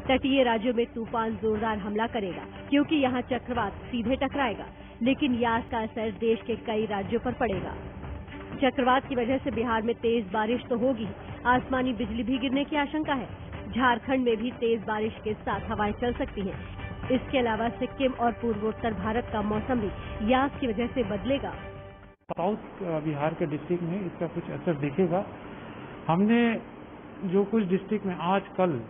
तटीय राज्यों में तूफान जोरदार हमला करेगा क्योंकि यहाँ चक्रवात सीधे टकराएगा, लेकिन यास का असर देश के कई राज्यों पर पड़ेगा। चक्रवात की वजह से बिहार में तेज बारिश तो होगी, आसमानी बिजली भी गिरने की आशंका है। झारखंड में भी तेज बारिश के साथ हवाएं चल सकती हैं। इसके अलावा सिक्किम और पूर्वोत्तर भारत का मौसम भी यास की वजह से बदलेगा। साउथ बिहार के डिस्ट्रिक्ट में इसका कुछ असर दिखेगा। हमने जो कुछ डिस्ट्रिक्ट में आज कल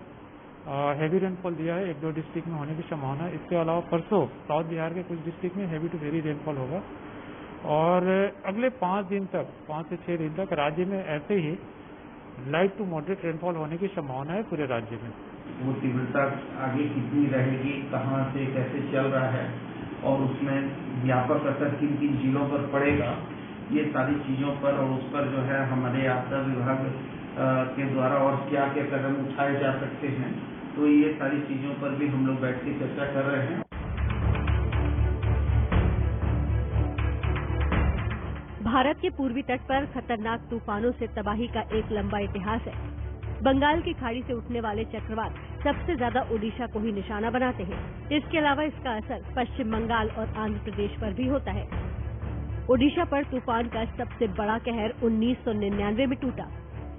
हैवी रेनफॉल दिया है, 1-2 डिस्ट्रिक्ट में होने की संभावना है। इसके अलावा परसों साउथ बिहार के कुछ डिस्ट्रिक्ट में हैवी टू वेरी रेनफॉल होगा और अगले 5 से 6 दिन तक राज्य में ऐसे ही लाइट टू मॉडरेट रेनफॉल होने की संभावना है पूरे राज्य में। वो तीव्रता आगे कितनी रहेगी, कहाँ से कैसे चल रहा है और उसमें व्यापक असर किन किन जिलों पर पड़ेगा, ये सारी चीजों पर और उस पर जो है हमारे आपदा विभाग के द्वारा और क्या क्या कदम उठाए जा सकते हैं, तो ये सारी चीजों पर भी हम लोग बैठ के चर्चा कर रहे हैं। भारत के पूर्वी तट पर खतरनाक तूफानों से तबाही का एक लंबा इतिहास है। बंगाल की खाड़ी से उठने वाले चक्रवात सबसे ज्यादा ओडिशा को ही निशाना बनाते हैं। इसके अलावा इसका असर पश्चिम बंगाल और आंध्र प्रदेश पर भी होता है। ओडिशा पर तूफान का सबसे बड़ा कहर 1999 में टूटा,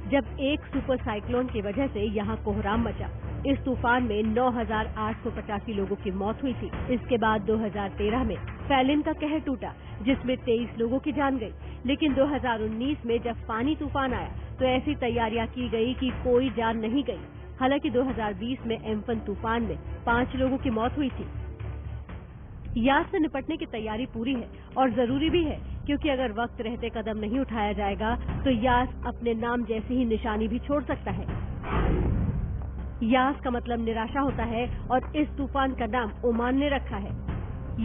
जब एक सुपर साइक्लोन की वजह से यहां कोहराम मचा। इस तूफान में 9,885 लोगों की मौत हुई थी। इसके बाद 2013 में फैलिन का कहर टूटा, जिसमें 23 लोगों की जान गई। लेकिन 2019 में जब फानी तूफान आया तो ऐसी तैयारियां की गई कि कोई जान नहीं गई। हालांकि 2020 में एम्फन तूफान में 5 लोगों की मौत हुई थी। यास से निपटने की तैयारी पूरी है और जरूरी भी है, क्योंकि अगर वक्त रहते कदम नहीं उठाया जाएगा तो यास अपने नाम जैसी ही निशानी भी छोड़ सकता है। यास का मतलब निराशा होता है और इस तूफान का नाम ओमान ने रखा है।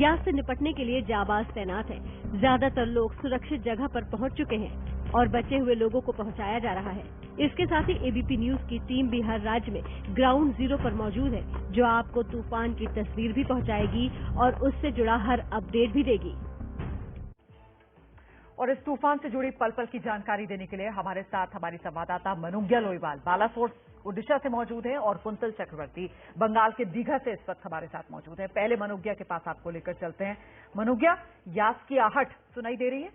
यास से निपटने के लिए जाबाज तैनात है। ज्यादातर लोग सुरक्षित जगह पर पहुंच चुके हैं और बचे हुए लोगों को पहुंचाया जा रहा है। इसके साथ ही एबीपी न्यूज की टीम भी हर राज्य में ग्राउंड जीरो पर मौजूद है, जो आपको तूफान की तस्वीर भी पहुंचाएगी और उससे जुड़ा हर अपडेट भी देगी। और इस तूफान से जुड़ी पल पल की जानकारी देने के लिए हमारे साथ हमारी संवाददाता मनुग्या लोईवाल बालासोर ओडिशा से मौजूद है और कुंतल चक्रवर्ती बंगाल के दीघा से इस वक्त हमारे साथ मौजूद है। पहले मनुग्या के पास आपको लेकर चलते हैं। मनुग्या, यास की आहट सुनाई दे रही है?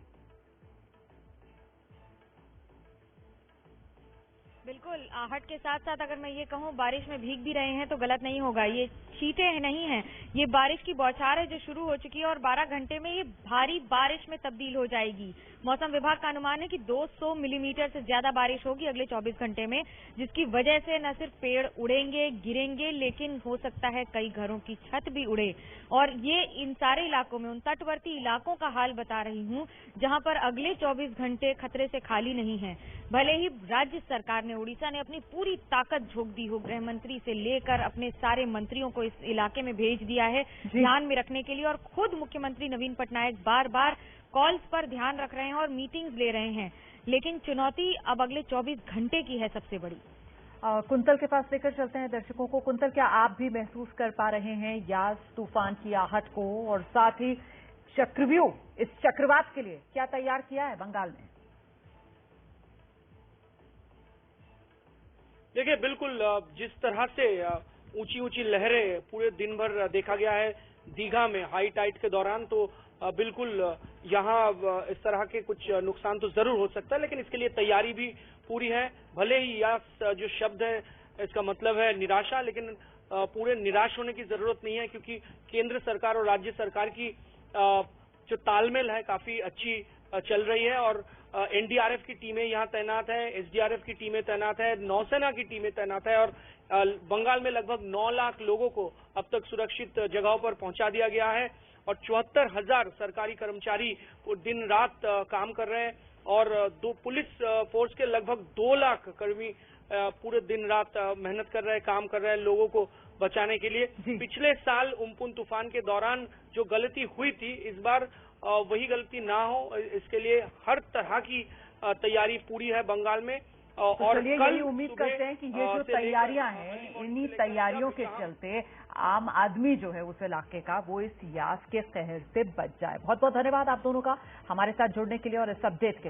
बिल्कुल, आहट के साथ साथ अगर मैं ये कहूं बारिश में भीग भी रहे हैं तो गलत नहीं होगा। ये छींटे नहीं हैं, ये बारिश की बौछार है जो शुरू हो चुकी है और 12 घंटे में ये भारी बारिश में तब्दील हो जाएगी। मौसम विभाग का अनुमान है कि 200 मिलीमीटर से ज्यादा बारिश होगी अगले 24 घंटे में, जिसकी वजह से न सिर्फ पेड़ उड़ेंगे गिरेंगे, लेकिन हो सकता है कई घरों की छत भी उड़े। और ये इन सारे इलाकों में, उन तटवर्ती इलाकों का हाल बता रही हूं जहां पर अगले 24 घंटे खतरे से खाली नहीं है। भले ही राज्य सरकार ने, उड़ीसा ने अपनी पूरी ताकत झोंक दी हो, गृह मंत्री से लेकर अपने सारे मंत्रियों को इस इलाके में भेज दिया है ध्यान में रखने के लिए, और खुद मुख्यमंत्री नवीन पटनायक बार बार कॉल्स पर ध्यान रख रहे हैं और मीटिंग्स ले रहे हैं। लेकिन चुनौती अब अगले 24 घंटे की है सबसे बड़ी। कुंतल के पास लेकर चलते हैं दर्शकों को। कुंतल, क्या आप भी महसूस कर पा रहे हैं यास तूफान की आहट को, और साथ ही चक्रव्यूह इस चक्रवात के लिए क्या तैयार किया है बंगाल ने? देखिए, बिल्कुल जिस तरह से ऊंची ऊंची लहरें पूरे दिन भर देखा गया है दीघा में हाई टाइड के दौरान, तो बिल्कुल यहाँ इस तरह के कुछ नुकसान तो जरूर हो सकता है, लेकिन इसके लिए तैयारी भी पूरी है। भले ही यास जो शब्द है इसका मतलब है निराशा, लेकिन पूरे निराश होने की जरूरत नहीं है, क्योंकि केंद्र सरकार और राज्य सरकार की जो तालमेल है काफी अच्छी चल रही है और एनडीआरएफ की टीमें यहाँ तैनात है, एसडीआरएफ की टीमें तैनात है, नौसेना की टीमें तैनात है और बंगाल में लगभग 9 लाख लोगों को अब तक सुरक्षित जगहों पर पहुंचा दिया गया है और 74,000 सरकारी कर्मचारी दिन रात काम कर रहे हैं और पुलिस फोर्स के लगभग 2 लाख कर्मी पूरे दिन रात मेहनत कर रहे हैं, काम कर रहे हैं लोगों को बचाने के लिए। पिछले साल उम्पुन तूफान के दौरान जो गलती हुई थी, इस बार वही गलती ना हो, इसके लिए हर तरह की तैयारी पूरी है बंगाल में। और कल उम्मीद करते हैं कि ये जो तैयारियां हैं, इन्हीं तैयारियों के चलते आम आदमी जो है उस इलाके का, वो इस यास के कहर से बच जाए। बहुत बहुत धन्यवाद आप दोनों का हमारे साथ जुड़ने के लिए और इस अपडेट के लिए।